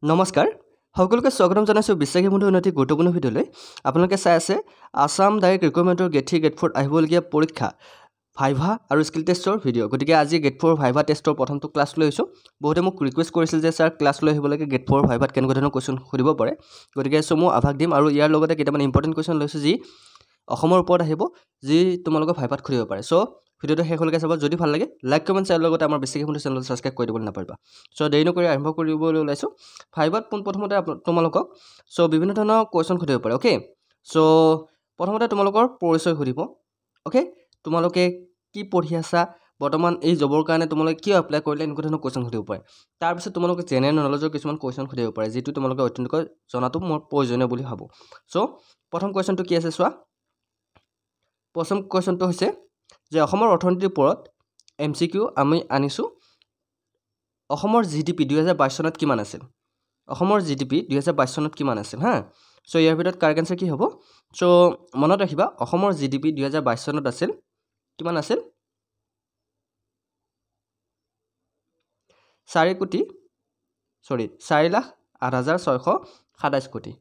নমস্কাৰ সকলোকে স্বাগতম জনাইছোঁ বিশ্বাসী বন্ধু উন্নতি গুৰুত্বপূৰ্ণ ভিডিঅ'লৈ আপোনালোকে চাই আছে আসাম ডাইৰেক্ট ৰিক্ৰুটমেণ্টৰ গেট 3 গেট 4 আহিবলগীয়া পৰীক্ষা ভাইভা আৰু স্কিল টেষ্টৰ ভিডিঅ' গতিকে আজি গেট 4 ভাইভা টেষ্টৰ প্ৰথমটো ক্লাছ লৈ আহিছোঁ বহুতে মোক ৰিকুৱেষ্ট কৰিছিল যে ছাৰ ক্লাছ লৈ আহিব লাগে গেট 4 ভাইভাত কেনেকুৱা ধৰণৰ কুৱেশ্যন সুধিব পাৰে গতিকে মই আভাস দিম আৰু ইয়াৰ লগতে কেইটামান ইম্পৰ্টেণ্ট কুৱেশ্যন লৈছোঁ যি অসমৰ ওপৰত আহিব যি তোমালোকক ভাইভাত সুধিব পাৰে ভিডিঅ'টো শেষলৈকে চাব যদি ভাল লাগে লাইক কমেণ্ট শ্বেয়াৰ লগতে আমাৰ বেছিকৈ বন্ধু চেনেলটো ছাবস্ক্ৰাইব কৰি দিবলৈ নাপাহৰিবা দেৰি নকৰি আৰম্ভ কৰিবলৈ ওলাইছোঁ ভাইভাত পোনপ্ৰথমতে তোমালোকক বিভিন্ন ধৰণৰ কুৱেশ্যন সুধিব পাৰে অ'কে প্ৰথমতে তোমালোকৰ পৰিচয় সুধিব অ'কে তোমালোকে কি পঢ়ি আছা বৰ্তমান এই জবৰ কাৰণে তোমালোকে কিয় এপ্লাই কৰিলে এনেকুৱা ধৰণৰ কুৱেশ্যন সুধিব পাৰে তাৰপিছত তোমালোকে জেনেৰেল নলেজৰ কিছুমান কুৱেশ্যন সুধিব পাৰে যিটো তোমালোকে অত্যন্তকৈ জনাটো মোৰ প্ৰয়োজনীয় বুলি ভাবোঁ প্ৰথম কুৱেশ্যনটো কি আছে চোৱা প্ৰথম কুৱেশ্যনটো হৈছে যে অসমৰ অৰ্থনীতিৰ ওপৰত MCQ আমি আনিছোঁ অসমৰ GDP 2022 চনত কিমান আছিল অসমৰ GDP 2022 চনত কিমান আছিল হা ইয়াৰ ভিতৰত কাৰেক্ট আনসাৰ কি হ'ব মনত ৰাখিবা অসমৰ GDP 2022 চনত আছিল কিমান আছিল 4,08,627 কোটি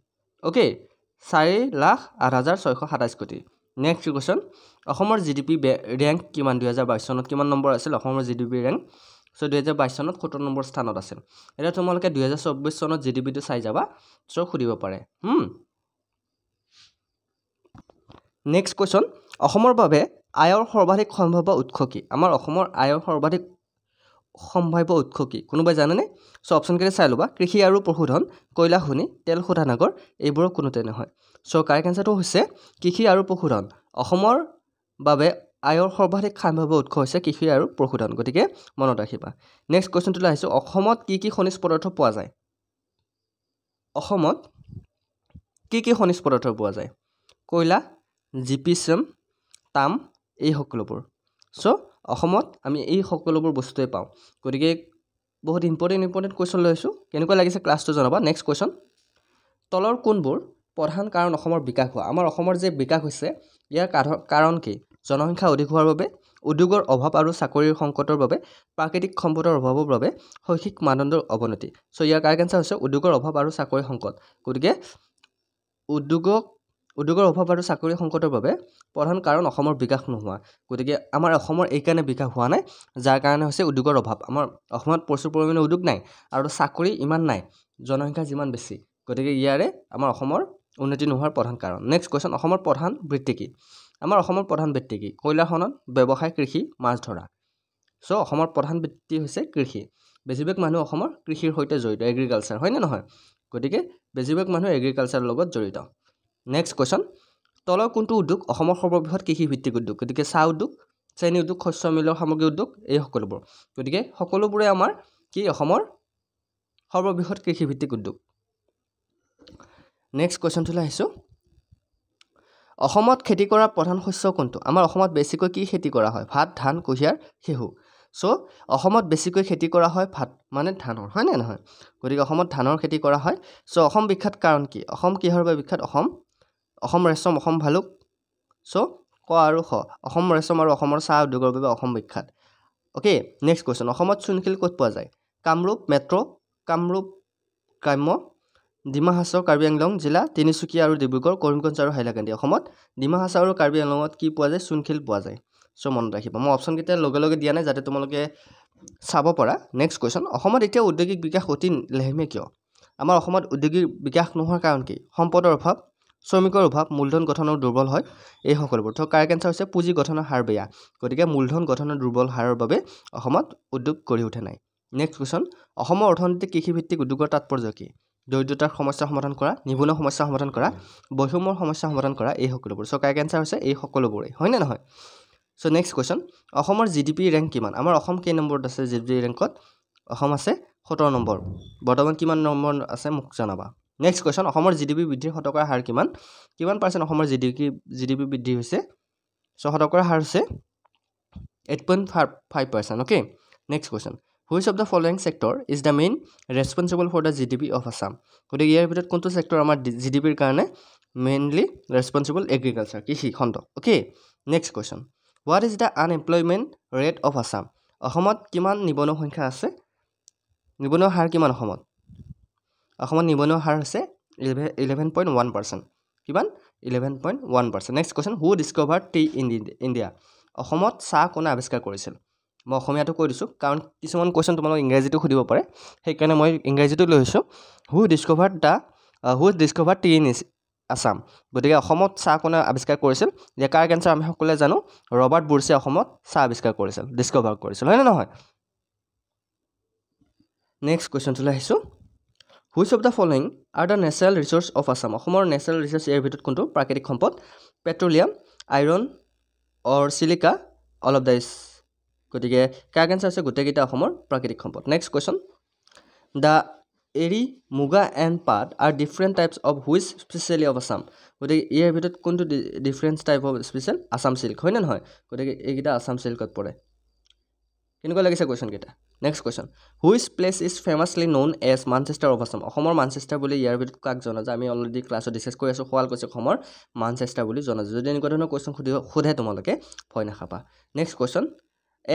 অ'কে 4,08,627 কোটি নেক্সট কুৱেশ্যন অসমৰ GDP ৰেংক কিমান 2022 চনত কিমান নম্বৰ আছিল অসমৰ GDP ৰেংক 2022 চনত 17 নম্বৰ স্থানত আছিল এটা তোমালোকে 2024 চনত GDP টো চাই যাবা সুধিব পাৰে নেক্সট কুৱেশ্যন অসমৰ বাবে আয়ৰ সৰ্বাধিক সম্ভাৱ্য উৎস কি আমাৰ অসমৰ আয়ৰ সৰ্বাধিক সম্ভাৱ্য উৎস কি কোনোবাই জানেনে অপচন কেইটা চাই ল'বা কৃষি আৰু পশুধন কয়লা খনি তেল শোধনাগাৰ এইবোৰৰ কোনোতে নহয় কাৰেক্ট আনসাৰটো হৈছে কৃষি আৰু পশুধন অসমৰ বাবে আয়ৰ সৰ্বাধিক সম্ভাৱ্য উৎস হৈছে কৃষি আৰু পশুধন গতিকে মনত ৰাখিবা নেক্সট কুৱেশ্যনটো আহিছে অসমত কি কি খনিজ পদাৰ্থ পোৱা যায় অসমত কি কি খনিজ পদাৰ্থ পোৱা যায় কয়লা জিপচিয়াম তাম এই সকলোবোৰ অসমত আমি এই সকলোবোৰ বস্তুৱে পাওঁ গতিকে বহুত ইম্পৰ্টেণ্ট কুৱেশ্যন লৈ আছোঁ কেনেকুৱা লাগিছে ক্লাছটো জনাবা নেক্সট কুৱেশ্যন তলৰ কোনবোৰ প্ৰধান কাৰণ অসমৰ বিকাশ হোৱা আমাৰ অসমৰ যে বিকাশ হৈছে ইয়াৰ কাৰণ কি জনসংখ্যা অধিক হোৱাৰ বাবে উদ্যোগৰ অভাৱ আৰু চাকৰিৰ সংকটৰ বাবে প্ৰাকৃতিক সম্পদৰ অভাৱৰ বাবে শৈক্ষিক মানদণ্ডৰ অৱনতি ইয়াৰ কাৰেক্ট আনসাৰ হৈছে উদ্যোগৰ অভাৱ আৰু চাকৰিৰ সংকট গতিকে উদ্যোগৰ অভাৱ আৰু চাকৰিৰ সংকটৰ বাবে প্ৰধান কাৰণ অসমৰ বিকাশ নোহোৱা গতিকে আমাৰ অসমৰ এই কাৰণে বিকাশ হোৱা নাই যাৰ কাৰণে হৈছে উদ্যোগৰ অভাৱ আমাৰ অসমত প্ৰচুৰ পৰিমাণে উদ্যোগ নাই আৰু চাকৰি ইমান নাই জনসংখ্যা যিমান বেছি গতিকে ইয়াৰে আমাৰ অসমৰ উন্নতি নোহোৱাৰ প্ৰধান কাৰণ নেক্সট কুৱেশ্যন অসমৰ প্ৰধান বৃত্তি কি আমাৰ অসমৰ প্ৰধান বৃত্তি কি কয়লা খনন ব্যৱসায় কৃষি মাছ ধৰা অসমৰ প্ৰধান বৃত্তি হৈছে কৃষি বেছিভাগ মানুহ অসমৰ কৃষিৰ সৈতে জড়িত এগ্ৰিকালচাৰ হয় নে নহয় গতিকে বেছিভাগ মানুহ এগ্ৰিকালচাৰৰ লগত জড়িত নেক্সট কুৱেশ্যন তলৰ কোনটো উদ্যোগ অসমৰ সৰ্ববৃহৎ কৃষি ভিত্তিক উদ্যোগ গতিকে চাহ উদ্যোগ চেনী উদ্যোগ শস্য মিলৰ সামগ্ৰী উদ্যোগ এই সকলোবোৰ গতিকে সকলোবোৰে আমাৰ কি অসমৰ সৰ্ববৃহৎ কৃষি ভিত্তিক উদ্যোগ নেক্সট কুৱেশ্যনটোলৈ আহিছোঁ অসমত খেতি কৰা প্ৰধান শস্য কোনটো আমাৰ অসমত বেছিকৈ কি খেতি কৰা হয় ভাত ধান কুঁহিয়াৰ ঘেঁহু অসমত বেছিকৈ খেতি কৰা হয় ভাত মানে ধানৰ হয় নে নহয় গতিকে অসমত ধানৰ খেতি কৰা হয় অসম বিখ্যাত কাৰণ কি অসম কিহৰ বাবে বিখ্যাত অসম ৰেচম অসম ভালুক ক আৰু খ অসম ৰেচম আৰু অসমৰ চাহ উদ্যোগৰ বাবে অসম বিখ্যাত অ'কে নেক্সট কুৱেশ্যন অসমত চূণশিল ক'ত পোৱা যায় কামৰূপ মেট্ৰ' কামৰূপ গ্ৰাম্য ডিমা হাছাও কাৰ্বি আংলং জিলা তিনিচুকীয়া আৰু ডিব্ৰুগড় কৰিমগঞ্জ আৰু হাইলাকান্দি অসমত ডিমা হাছাও আৰু কাৰ্বি আংলঙত কি পোৱা যায় চূণশিল পোৱা যায় মনত ৰাখিবা মই অপশ্যনকেইটা লগে দিয়া নাই যাতে তোমালোকে চাব পৰা নেক্সট কুৱেশ্যন অসমত এতিয়া ঔদ্যোগিক বিকাশ অতি লেহেমীয়া কিয় আমাৰ অসমত ঔদ্যোগিক বিকাশ নোহোৱাৰ কাৰণ কি সম্পদৰ অভাৱ শ্ৰমিকৰ অভাৱ মূলধন গঠনৰ দুৰ্বল হয় এই সকলোবোৰ কাৰেক্ট আনসাৰ হৈছে পুঁজি গঠনৰ হাৰ বেয়া গতিকে মূলধন গঠনৰ দুৰ্বল হাৰৰ বাবে অসমত উদ্যোগ গঢ়ি উঠা নাই নেক্সট কুৱেশ্যন অসমৰ অৰ্থনীতিক কৃষিভিত্তিক উদ্যোগৰ তাৎপৰ্য কি দৰিদ্ৰতাৰ সমস্যা সমাধান কৰা নিবনুৱা সমস্যা সমাধান কৰা বৈষম্যৰ সমস্যা সমাধান কৰা এই সকলোবোৰ কাৰেক্ট আনসাৰ হৈছে এই সকলোবোৰেই হয় নে নহয় নেক্সট কুৱেশ্যন অসমৰ GDP ৰেংক কিমান আমাৰ অসম কেই নম্বৰত আছে GDP ৰেংকত অসম আছে 17 নম্বৰ বৰ্তমান কিমান নম্বৰ আছে মোক জনাবা নেক্সট কুৱেশ্যন অসমৰ GDP বৃদ্ধিৰ শতকৰা হাৰ কিমান পাৰ্চেণ্ট অসমৰ GDP বৃদ্ধি হৈছে শতকৰা হাৰ হৈছে 8.5% okay next question which of the following sector is the main responsible for the GDP of Assam গতিকে ইয়াৰ ভিতৰত কোনটো চেক্টৰ আমাৰ GDPৰ কাৰণে মেইনলি ৰেছপনচিবল এগ্ৰিকালচাৰ কৃষি খণ্ড okay next question what is the unemployment rate of Assam অসমত কিমান নিবনুৱা সংখ্যা আছে নিবনুৱা হাৰ কিমান অসমত অসমত নিবনুৱা হাৰ হৈছে 11.1%. কিমান 11.1%. Next question, who discovered T in India? অসমত চাহ কোনে আৱিষ্কাৰ কৰিছিল? মই অসমীয়াটো কৈ দিছোঁ কাৰণ কিছুমান কুৱেশ্যন তোমালোক ইংৰাজীটো সুধিব পাৰে, সেইকাৰণে মই ইংৰাজীটো লৈ আহিছোঁ. হু ডিস্কভাৰ্ড টি ইন আছাম? গতিকে অসমত চাহ কোনে আৱিষ্কাৰ কৰিছিল? যে কাৰ এনচাৰ আমি সকলোৱে জানো, ৰবাৰ্ট বুৰ্ছে অসমত চাহ আৱিষ্কাৰ কৰিছিল, ডিস্কভাৰ কৰিছিল, হয়নে নহয়? নেক্সট কুৱেশ্যনটোলৈ আহিছোঁ. Which of the following are the natural resource of Assam? অসমৰ নেচাৰেল ৰিচোৰ্চ ইয়াৰ ভিতৰত কোনটো? প্ৰাকৃতিক সম্পদ, petroleum, iron or silica, all of the is. গতিকে কাৰ এনচাৰ হৈছে গোটেইকেইটা অসমৰ প্ৰাকৃতিক সম্পদ। নেক্সট কুৱেশ্যন, দ্য এৰী, মুগা এণ্ড পাট are different types of which specially of Assam? গতিকে ইয়াৰ ভিতৰত কোনটো different type of special? Assam silk, হয়নে নহয়? গতিকে এইকেইটা আছাম চিল্কত পৰে। কেনেকুৱা লাগিছে কুৱেশ্যনকেইটা? Next question, which place is famously known as Manchester of Assam? অসমৰ মানচেষ্টাৰ বুলি ইয়াৰ ভিতৰত কাক জনা যায়? আমি অলৰেডি ক্লাছত ডিছকাছ কৰি আছোঁ, শুৱালকুছি অসমৰ মানচেষ্টাৰ বুলি জনা যায়। যদি এনেকুৱা ধৰণৰ কুৱেশ্যন সোধে তোমালোকে ভয় নাখাবা। Next question,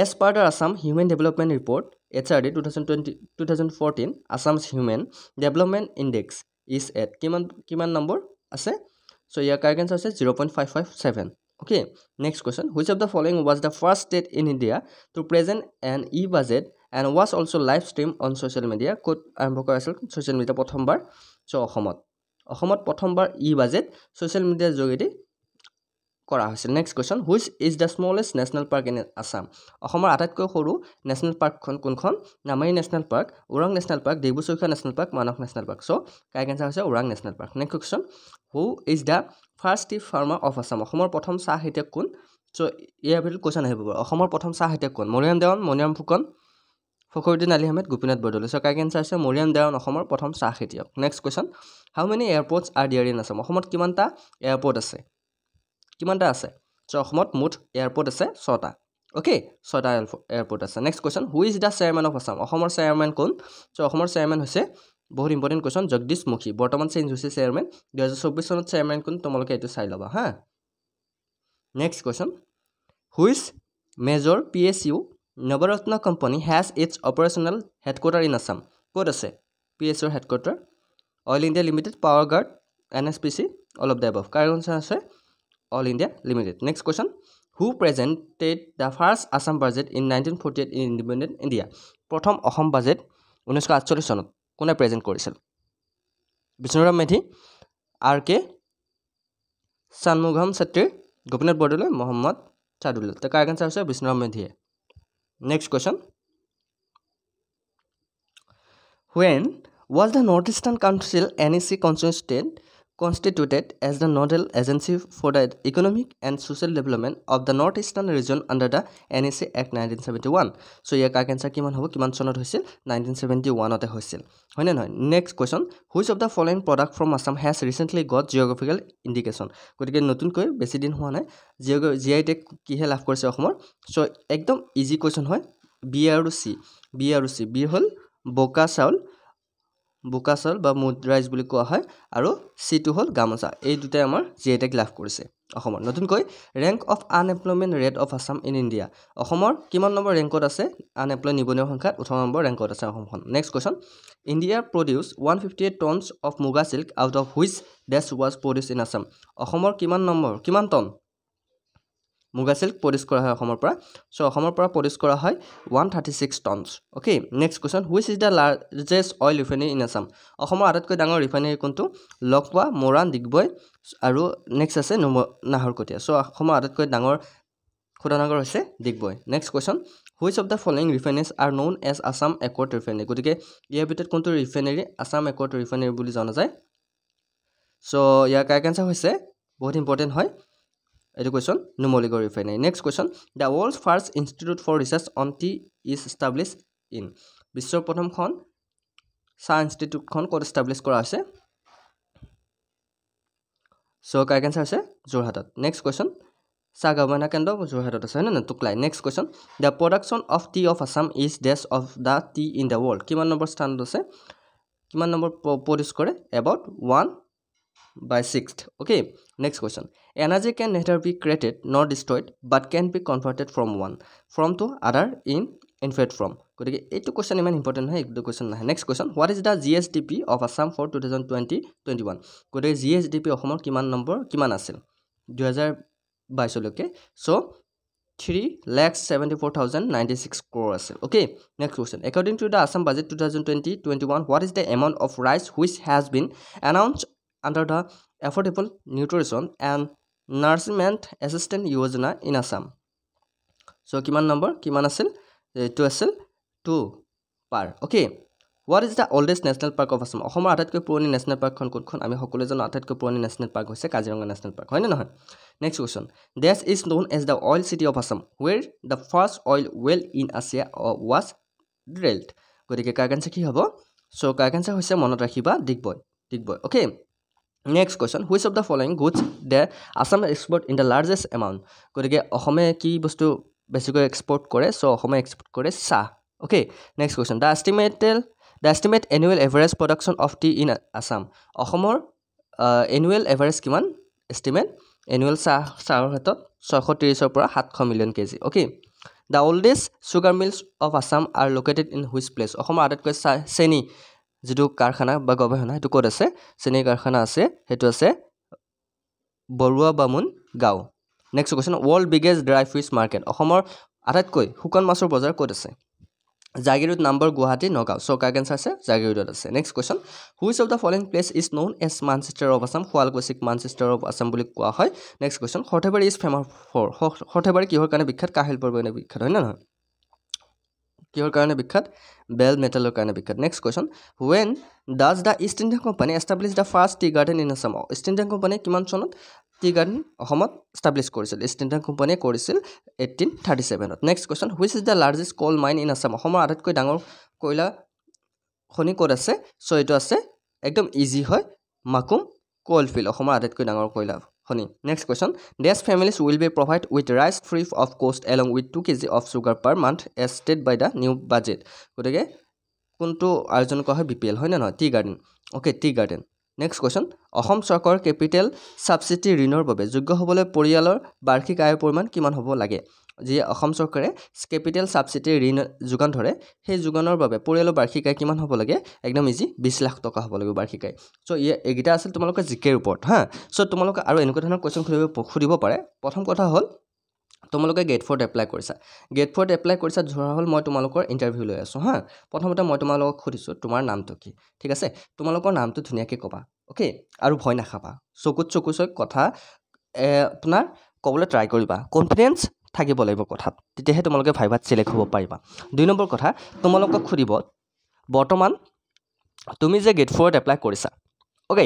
as per the Assam human development report HRD 2014, Assam's human development index is at কিমান নম্বৰ আছে? চ' ইয়াৰ কাৰেক্ট এনচাৰ হৈছে 0.557. Okay, next question, which of the following was the first state in India to present an e-budget and was also live stream on social media? ক'ত আৰম্ভ কৰা আছিল social media প্ৰথমবাৰ? চ' অসমত প্ৰথমবাৰ e-budget ছ'চিয়েল মিডিয়াৰ যোগেদি কৰা হৈছিল। Next question, which is the smallest national park in Assam? অসমৰ আটাইতকৈ সৰু নেশ্যনেল পাৰ্কখন কোনখন? Nameri national park, Orang national park, Dibru Saikhowa national park, Manas national park. So' correct answer হৈছে Orang national park. Next question, who is the first tea farmer of Assam? অসমৰ প্ৰথম চাহ খেতিয়ক কোন? চ' ইয়াৰ ভিতৰত কুৱেশ্যন আহিব পাৰে, অসমৰ প্ৰথম চাহ খেতিয়ক কোন? Mariam Dewan, Maniram Phukan, Fakhruddin Ali Ahmed, Gopinath Bordoloi. So' correct answer হৈছে মৰিয়াম দেৱান অসমৰ প্ৰথম চাহ খেতিয়ক। Next question, how many airports are there in Assam? অসমত কিমানটা এয়াৰপৰ্ট আছে? কিমানটা আছে? চ' অসমত মুঠ এয়াৰপৰ্ট আছে 6টা। অ'কে, 6টা এয়াৰপৰ্ট আছে। Next question, who is the chairman of Assam? অসমৰ চেয়াৰমেন কোন? চ' অসমৰ চেয়াৰমেন হৈছে বহুত ইম্পৰ্টেণ্ট কুৱেশ্যন, জগদীশ মুখী। বৰ্তমান চেঞ্জ হৈছে চেয়াৰমেন, 2024 চনত চেয়াৰমেন কোন তোমালোকে এইটো চাই ল'বা হা। Next question, which major PSU Navratna company has its operational headquarter in Assam? ক'ত আছে PSUৰ headquarter? Oil India limited, power grid, NSPC, all of the above. Correct answer আছে oil India limited. Next question, who presented the first Assam budget in 1948 in independent India? প্ৰথম Assam budget 1948 চনত কোনে present কৰিছিল? Bishnuram Medhi, RK চানমুগাম Chetri, Gopinath Bordoloi, Mohammad চাদুল্লাহ। তাৰ correct answer হৈছে বিষ্ণুৰাম মেধিয়ে। Next question, when was the North Eastern Council NEC constituted as the nodal agency for the economic and social development of the North Eastern region under the NEC Act 1971? So year correct answer কিমান হ'ব? কিমান চনত হৈছিল? 1971তে হৈছিল, হয়নে নহয়? Next question, which of the following product from Assam has recently gut geographical indication? গতিকে নতুনকৈ বেছি দিন হোৱা নাই GI টেগ কিহে লাভ কৰিছে অসমৰ? চ' একদম ইজি কুৱেশ্যন হয়, B আৰু C। বি হ'ল বোকা চাউল বা মুড ৰাইচ বুলি কোৱা হয়, আৰু চিটো হ'ল গামোচা। এই দুটাই আমাৰ GI টেগ লাভ কৰিছে অসমৰ। নতুনকৈ rank of unemployment rate of Assam in India? অসমৰ কিমান নম্বৰ ৰেংকত আছে? আনএমপ্লয় নিবনুৱা সংখ্যাত 18 নম্বৰ ৰেংকত আছে অসমখন। Next question, India produce 158 tons of muga silk out of which this was produce in Assam? অসমৰ কিমান টন মুগা চিল্ক প্ৰডিউচ কৰা হয় অসমৰ পৰা? চ' অসমৰ পৰা প্ৰডিউচ কৰা হয় 136 tons. Okay, next question, which is the largest oil refinery in Assam? অসমৰ আটাইতকৈ ডাঙৰ ৰিফাইনেৰী কোনটো? লকৱা, মৰাণ, ডিগবৈ, আৰু নেক্সট আছে নাহৰকটীয়া। চ' অসমৰ আটাইতকৈ ডাঙৰ শোধনাগাৰ হৈছে Digboi. Next question, which of the following refineries are known as Assam accord refinery? গতিকে ইয়াৰ ভিতৰত কোনটো ৰিফাইনেৰী আছাম একৰ্ড ৰিফাইনেৰী বুলি জনা যায়? চ' ইয়াৰ কাৰেক্ট এনচাৰ হৈছে বহুত ইম্পৰ্টেণ্ট হয় এইটো question, Numaligarh refinery. Next question, the world's first institute for research on tea is establish in? বিশ্বৰ প্ৰথমখন চাহ ইনষ্টিটিউটখন ক'ত এষ্টাব্লিছ কৰা হৈছে? চ' কাৰেক্ট এনচাৰ হৈছে যোৰহাটত। নেক্সট কুৱেশ্যন, চাহ গৱেষণা কেন্দ্ৰ যোৰহাটত আছে, হয় নে নহয়? Tuklai. Next question, the production of tea of Assam is this of the tea in the world? কিমান নম্বৰ স্থানত আছে? কিমান নম্বৰ প্ৰডিউচ কৰে? About 1/6। Okay, next question, energy can neither be created nor destroyed but can be converted from to other in infinite form? গতিকে এইটো question ইমান important নহয়, এইটো কোৱেশ্যন নাহে। Next question, what is the GSDP of Assam for 2020-21? গতিকে GSDP অসমৰ কিমান আছিল 2022লৈকে? চ' 3,74,096 crore আছিল। Okay, next question, according to the Assam budget 2020-21, what is the amount of rice which has been announced under the affordable nutrition and nourishment assistant Yojana in Assam? So' কিমান আছিল? এইটো আছিল 2 পাৰ। Okay, what is the oldest national park of Assam? অসমৰ আটাইতকৈ পুৰণি national পাৰ্কখন কোনখন? আমি সকলোৱে জানো আটাইতকৈ পুৰণি নেশ্যনেল পাৰ্ক হৈছে কাজিৰঙা নেশ্যনেল পাৰ্ক, হয়নে নহয়? Next question, this is known as the oil city of Assam where the first oil well in Asia was drilled? গতিকে কাৰেক্ট এনচাৰ কি হ'ব? চ' কাৰেক্ট এনচাৰ হৈছে, মনত ৰাখিবা, Digboi. Okay, next question, which of the following goods the Assam export in the largest amount? গতিকে অসমে কি বস্তু বেছিকৈ এক্সপৰ্ট কৰে? চ' অসমে এক্সপৰ্ট কৰে চাহ। Okay, next question, the estimate annual average production of tea in Assam? অসমৰ এনুৱেল এভাৰেজ কিমান? এষ্টিমেট এনুৱেল চাহৰ ক্ষেত্ৰত 630 পৰা 700 million kg. Okay, the oldest sugar mills of Assam are located in which place? অসমৰ আটাইতকৈ চেনি যিটো কাৰখানা বা গৱেষণা সেইটো ক'ত আছে? চেনি কাৰখানা আছে, সেইটো আছে Barua Bamun Gaon. Next question, world biggest dry fish market? অসমৰ আটাইতকৈ শুকান মাছৰ বজাৰ ক'ত আছে? জাগিৰোড, নাম্বৰ, Guwahati, Nagaon. So' correct answer আছে জাগিৰোডত আছে। Next question, which of the following place is known as Manchester of Assam? শুৱালকুছিক মানচেষ্টাৰ অফ আছাম বুলি কোৱা হয়। Next question, Sarthebari is famous for? Sarthebari কিহৰ কাৰণে বিখ্যাত? কাঁহ শিল্পৰ কাৰণে বিখ্যাত, হয় নে নহয়? কিহৰ কাৰণে বিখ্যাত? বেল মেটেলৰ কাৰণে বিখ্যাত। Next question, when does the east India company establish the first tea garden in Assam? East India কোম্পানীয়ে কিমান চনত টি গাৰ্ডেন অসমত এষ্টাব্লিছ কৰিছিল? ইষ্ট ইণ্ডিয়া কোম্পানীয়ে কৰিছিল 1837ত। Next question, which is the largest coal mine in Assam? অসমৰ আটাইতকৈ ডাঙৰ কয়লা খনি ক'ত আছে? চ' এইটো আছে, একদম ইজি হয়, মাকুম কল ফিল্ড, অসমৰ আটাইতকৈ ডাঙৰ কয়লা খনি। Next question, these families will be provide with rice free of cost along with 2 kg of sugar per month as state by the new budget? গতিকে কোনটো আয়োজন কৰা হয়? BPL, হয় নে নহয়? Tea garden. Okay, tea garden. Next question, Assam চৰকাৰৰ capital subsidy ঋণৰ বাবে যোগ্য হ'বলৈ পৰিয়ালৰ বাৰ্ষিক আয়ৰ পৰিমাণ কিমান হ'ব লাগে? যি অসম চৰকাৰে কেপিটেল ছাবচিডি ঋণ যোগান ধৰে, সেই যোগানৰ বাবে পৰিয়ালৰ বাৰ্ষিক আয় কিমান হ'ব লাগে? একদম ইজি, 20 লাখ টকা হ'ব লাগিব বাৰ্ষিক আয়। চ' এইকেইটা আছিল তোমালোকে জিকেৰ ওপৰত, হা। চ' তোমালোকে আৰু এনেকুৱা ধৰণৰ কুৱেশ্যন সুধিব পাৰে। প্ৰথম কথা হ'ল, তোমালোকে গেট 4 এপ্লাই কৰিছা, ধৰা হ'ল মই তোমালোকৰ ইণ্টাৰভিউ লৈ আছোঁ, হা। প্ৰথমতে মই তোমালোকক সুধিছোঁ তোমাৰ নামটো কি? ঠিক আছে, তোমালোকৰ নামটো ধুনীয়াকৈ ক'বা। অ'কে, আৰু ভয় নাখাবা, চকুত চকু চৈ কথা আপোনাৰ ক'বলৈ ট্ৰাই কৰিবা, কনফিডেঞ্চ থাকিব লাগিব কথাত, তেতিয়াহে তোমালোকে ভাইভাত চিলেক্ট হ'ব পাৰিবা। 2 নম্বৰ কথা, তোমালোকক সুধিব, বৰ্তমান তুমি যে গেট 4 এপ্লাই কৰিছা, অ'কে,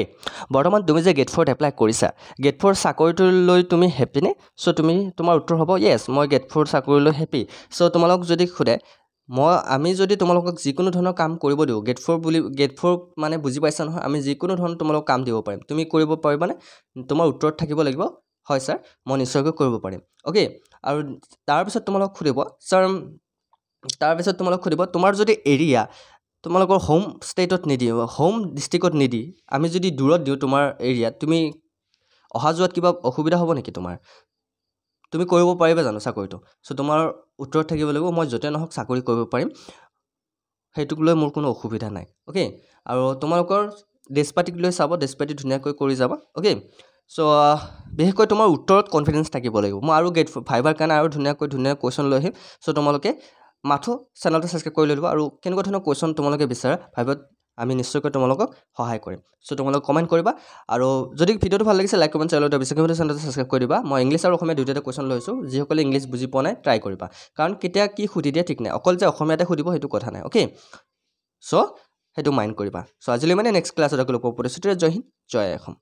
বৰ্তমান তুমি যে গেট 4 এপ্লাই কৰিছা, গেট 4 চাকৰিটোলৈ তুমি হেপ্পিনে? চ' তোমাৰ উত্তৰ হ'ব য়েছ, মই গেট 4 চাকৰিলৈ হেপ্পী। চ' তোমালোক যদি সোধে, আমি যদি তোমালোকক যিকোনো ধৰণৰ কাম কৰিব দিওঁ, গেট 4 মানে বুজি পাইছা নহয়, আমি যিকোনো ধৰণৰ তোমালোকক কাম দিব পাৰিম, তুমি কৰিব পাৰিবানে? তোমাৰ উত্তৰত থাকিব লাগিব, হয় ছাৰ, মই নিশ্চয়কৈ কৰিব পাৰিম। অ'কে, আৰু তাৰপিছত তোমালোকক সুধিব, তোমাৰ যদি এৰিয়া তোমালোকৰ হোম ষ্টেটত নিদিয়ে, হোম ডিষ্ট্ৰিক্টত নিদি আমি যদি দূৰত দিওঁ তোমাৰ এৰিয়াত, তুমি অহা যোৱাত কিবা অসুবিধা হ'ব নেকি তোমাৰ? তুমি কৰিব পাৰিবা জানো চাকৰিটো? চ' তোমাৰ উত্তৰত থাকিব লাগিব, মই য'তে নহওক চাকৰি কৰিব পাৰিম, সেইটোক লৈ মোৰ কোনো অসুবিধা নাই। অ'কে, আৰু তোমালোকৰ ডেছপাতিক লৈ চাব, ডেছপাতি ধুনীয়াকৈ কৰি যাবা। অ'কে, চ' বিশেষকৈ তোমাৰ উত্তৰত কনফিডেঞ্চ থাকিব লাগিব। মই আৰু ভাইভাৰ কাৰণে আৰু ধুনীয়া কুৱেশ্যন লৈ আহিম। চ' তোমালোকে মাথো চেনেলটো ছাবস্ক্ৰাইব কৰি লৈ ল'বা, আৰু কেনেকুৱা ধৰণৰ কুৱেশ্যন তোমালোকে বিচাৰা ভাইভাত আমি নিশ্চয়কৈ তোমালোকক সহায় কৰিম। চ' তোমালোকে কমেণ্ট কৰিবা, আৰু যদি ভিডিঅ'টো ভাল লাগিছে লাইক কমেণ্ট চেনেলটো বিশেষকৈ চেনেলটো ছাবস্ক্ৰাইব কৰি দিবা। মই ইংলিছ আৰু অসমীয়া দুয়োটাতে কুৱেশ্যন লৈছোঁ, যিসকলে ইংলিছ বুজি পোৱা নাই ট্ৰাই কৰিবা, কাৰণ কেতিয়া কি সুধি দিয়ে ঠিক নাই, অকল যে অসমীয়াতে সুধিব সেইটো কথা নাই। অ'কে, চ' সেইটো মাইণ্ড কৰিবা। চ' আজিলৈ মানে নেক্সট ক্লাছত আকৌ লগ পাব। জয় হিন্দ, জয় অসম।